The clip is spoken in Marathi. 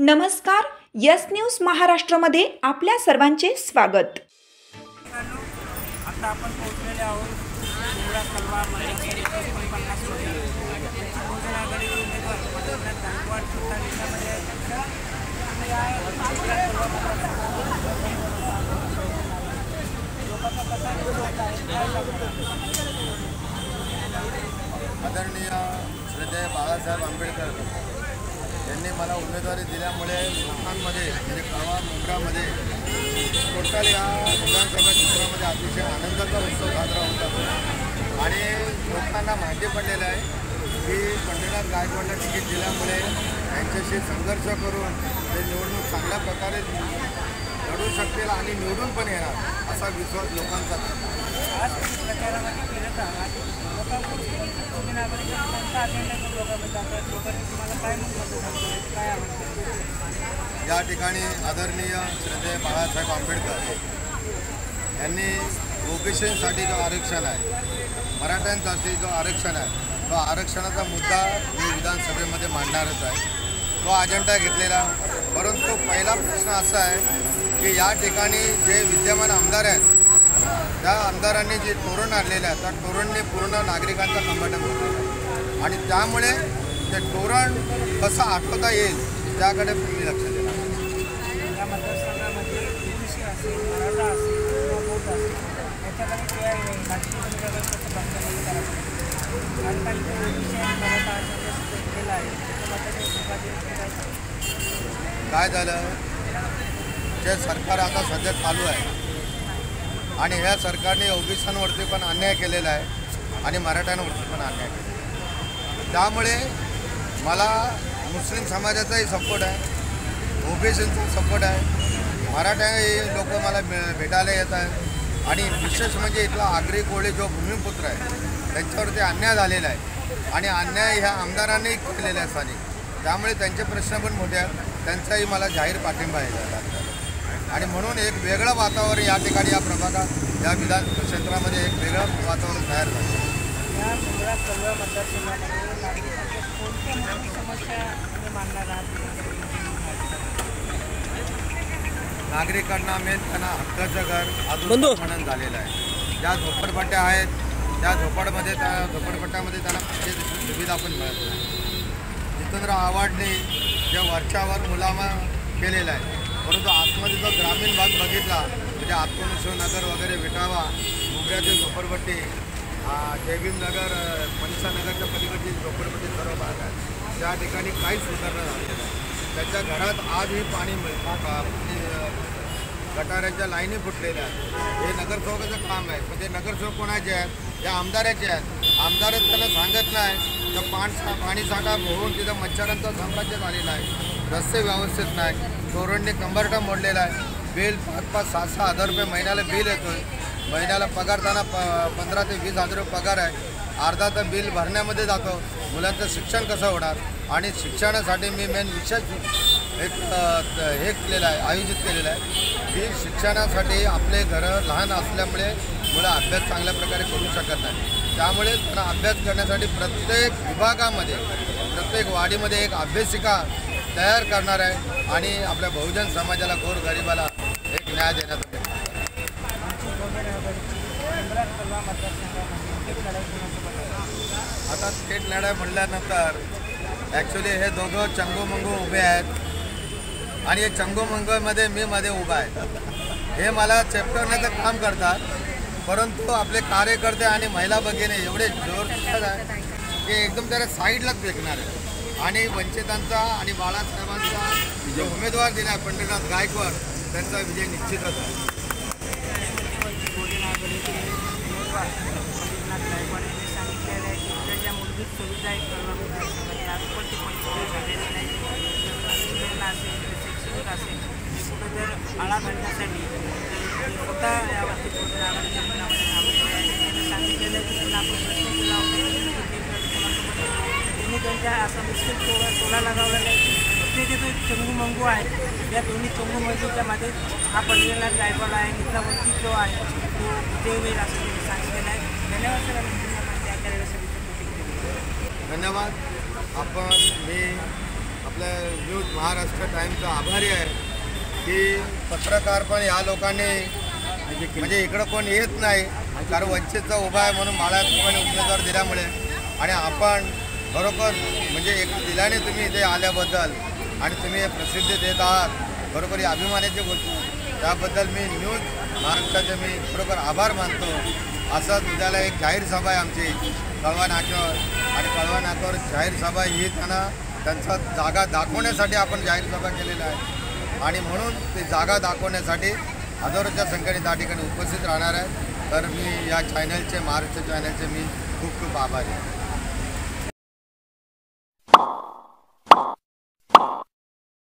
नमस्कार, यस न्यूज महाराष्ट्रामध्ये आपल्या सर्वांचे स्वागत। आता आपण पोहोचलेले आहोत मुंब्रा कलवा मध्ये 50 कोटी आघाडी उमेदवार पटवर्धन गायकवाड सुद्धा जिल्ह्यामध्ये आदरणीय श्रद्धेय बाळासाहेब आंबेडकर यांनी मला उमेदवारी दिल्यामुळे लोकांमध्ये म्हणजे कळवा मुंब्रामध्ये टोटल या विधानसभा क्षेत्रामध्ये अतिशय आनंदाचा उत्सव साजरा होत असतो आणि लोकांना माहिती पडलेलं आहे की पंढरीनाथ गायकवाडला तिकीट दिल्यामुळे त्यांच्याशी संघर्ष करून ते निवडणूक चांगल्या प्रकारे लढू शकतील आणि निवडून पण येणार असा विश्वास लोकांचा आज प्रचारामध्ये फिरत आहात लोकांकडून नागरिकांचा अजेंडा करून लोकांमध्ये जातात लोकांनी तुम्हाला काय म्हणतात काय आवडतं या ठिकाणी आदरणीय श्रद्धेय बाळासाहेब आंबेडकर यांनी ओबीसीसाठी जो आरक्षण आहे मराठ्यांसाठी जो आरक्षण आहे तो आरक्षणाचा मुद्दा मी विधानसभेमध्ये मांडणारच आहे। तो अजेंडा घेतलेला परंतु पहिला प्रश्न असा आहे की या ठिकाणी जे विद्यमान आमदार आहेत त्या आमदारांनी जे तोरण आणलेलं आहे त्या तोरणने पूर्ण नागरिकांचा कंबाटा घेतलेला आहे आणि त्यामुळे ते तोरण कसं आठवता येईल त्याकडे मी लक्ष देणार। या मतदारसंघामध्ये ओबीसी असेल मराठा असेल किंवा बौद्ध असेल याच्याकडे राजकीय कसं बंधन करायचं आणि काही ओबीसी आणि मराठा केला आहे काय झालं जे सरकार आता सध्या चालू आहे आणि ह्या सरकारने ओबीसींवरती पण अन्याय केलेला आहे आणि मराठ्यांवरती पण अन्याय केलेला त्यामुळे मला मुस्लिम समाजाचाही सपोर्ट आहे ओबीसींचा सपोर्ट आहे मराठा लोक मला भेटायला येत आहेत आणि विशेष म्हणजे इथला आगरी कोळी जो भूमिपुत्र आहे त्यांच्यावरती अन्याय झालेला आहे आणि अन्याय ह्या आमदारांनी केलेला आहे स्थानिक त्यामुळे त्यांचे प्रश्न पण मोठे आहेत त्यांचाही मला जाहीर पाठिंबा आहे आणि म्हणून एक वेगळं वातावरण या ठिकाणी या प्रभागात या विधान क्षेत्रामध्ये एक वेगळं वातावरण तयार झालं। या मुंब्रा कलवा मतदारसंघामध्ये नागरिकांच्या कोणत्या मोठी समस्या तुम्ही मांडणार आहात नागरिकांना मेन त्यांना हक्काचं घर अजून म्हणून झालेलं आहे ज्या झोपडपट्ट्या आहेत त्या झोपडपट्ट्यामध्ये त्यांना सुविधा पण मिळत नाही जितेंद्र आव्हाडने ज्या वरच्यावर मुलामा केलेला आहे परंतु आतमध्ये जो ग्रामीण भाग बघितला म्हणजे आत्मन शिवनगर वगैरे विटावा मुंब्र्याची झोपडपट्टी जयभीमनगर मनसानगरच्या पलीकडची झोपडपट्टी सर्व भाग आहे त्या ठिकाणी काहीच सुधारणा झालेली नाही त्याच्या घरात आजही पाणी गटारांच्या लाईनी फुटलेल्या आहेत हे नगरसेवकाचं काम आहे म्हणजे नगरसेवक कोणाचे आहेत या आमदाराचे आहेत आमदारच त्यांना सांगत नाही तर पाणीसाठा होऊन तिथं मच्छरांचं साम्राज्य झालेलं आहे रस्ते व्यवस्थित नाही तोरणने कंबरटा मोडलेला आहे बिल 5-6 हजार रुपये महिन्याला बिल येतो आहे महिन्याला पगार त्यांना 15 ते 20 हजार रुपये पगार आहे अर्धा तर बिल भरण्यामध्ये जातो मुलांचं शिक्षण कसं होणार आणि शिक्षणासाठी मी मेन विशेष एक हे केलेलं आहे आयोजित केलेलं आहे की शिक्षणासाठी आपले घरं लहान असल्यामुळे मुलं अभ्यास चांगल्या प्रकारे करू शकत नाही त्यामुळे त्यांना अभ्यास करण्यासाठी प्रत्येक विभागामध्ये प्रत्येक वाडीमध्ये एक अभ्यासिका तयार करणार आहे आणि आपल्या बहुजन समाजाला गोरगरिबाला एक न्याय देण्यात येईल। आता थेट लढाई म्हणल्यानंतर ॲक्च्युली हे दोघं चंगूमंगू उभे आहेत आणि हे चंगूमंगूमध्ये मी मध्ये उभा आहे हे मला चेपटवण्याचं काम करतात परंतु आपले कार्यकर्ते आणि महिला भगिनी एवढे जोरदार आहे की एकदम त्याला साईडलाच फेकणार आहे आणि वंचितांचा आणि बाळासाहेबांचा जो उमेदवार दिला आहे पंढरीनाथ गायकवाड त्यांचा विजय निश्चितच आहे। पंढरीनाथ गायकवाड यांनी सांगितलेलं आहे की इथल्या ज्या मूलभूत सुविधा आहेत असेल शैक्षणिक असेल कुठं जर आळा घालण्यासाठी स्वतः यावरती सांगितलेलं आहे की त्यांना आपण प्रश्न केला त्यांनी त्यांच्या असा मुश्किल टोला लगावलेला आहे की ते जे तो चंगूमंगू आहे या दोन्ही चंगूमंगूच्या मध्ये हा पंढरीनाथ गायकवाड आहे इथला वंचित जो आहे तो विजय होईल असं त्यांनी सांगितलेलं आहे। धन्यवाद सर त्या कार्यक्रमासाठी धन्यवाद। आपण मी आपल्या न्यूज महाराष्ट्र टाईमचा आभारी आहे की पत्रकार पण या लोकांनी म्हणजे इकडं कोण येत नाही, कारण वंचितचा उभा आहे म्हणून बाळासाहेबांनी उमेदवार दिल्यामुळे आणि आपण बरोबर म्हणजे एक दिल्याने तुम्ही इथे आल्याबद्दल आणि तुम्ही हे प्रसिद्धी देत आहात, बरोबर ही अभिमानाची गोष्ट आहे. त्याबद्दल मी न्यूज महाराष्ट्राचे मी बरोबर आभार मानतो. असंच उद्याला एक जाहीर सभा आहे आमची कळवा नाक्यावर आणि कळवा नाक्यावर जाहीर सभा ही त्यांचा जागा दाखवण्यासाठी आपण जाहीर सभा केलेला आहे आणि म्हणून ती जागा दाखवण्यासाठी हजारोच्या संख्येने त्या ठिकाणी उपस्थित राहणार आहे. तर मी या चॅनलचे महाराष्ट्र चॅनलचे मी खूप खूप आभारी आहे.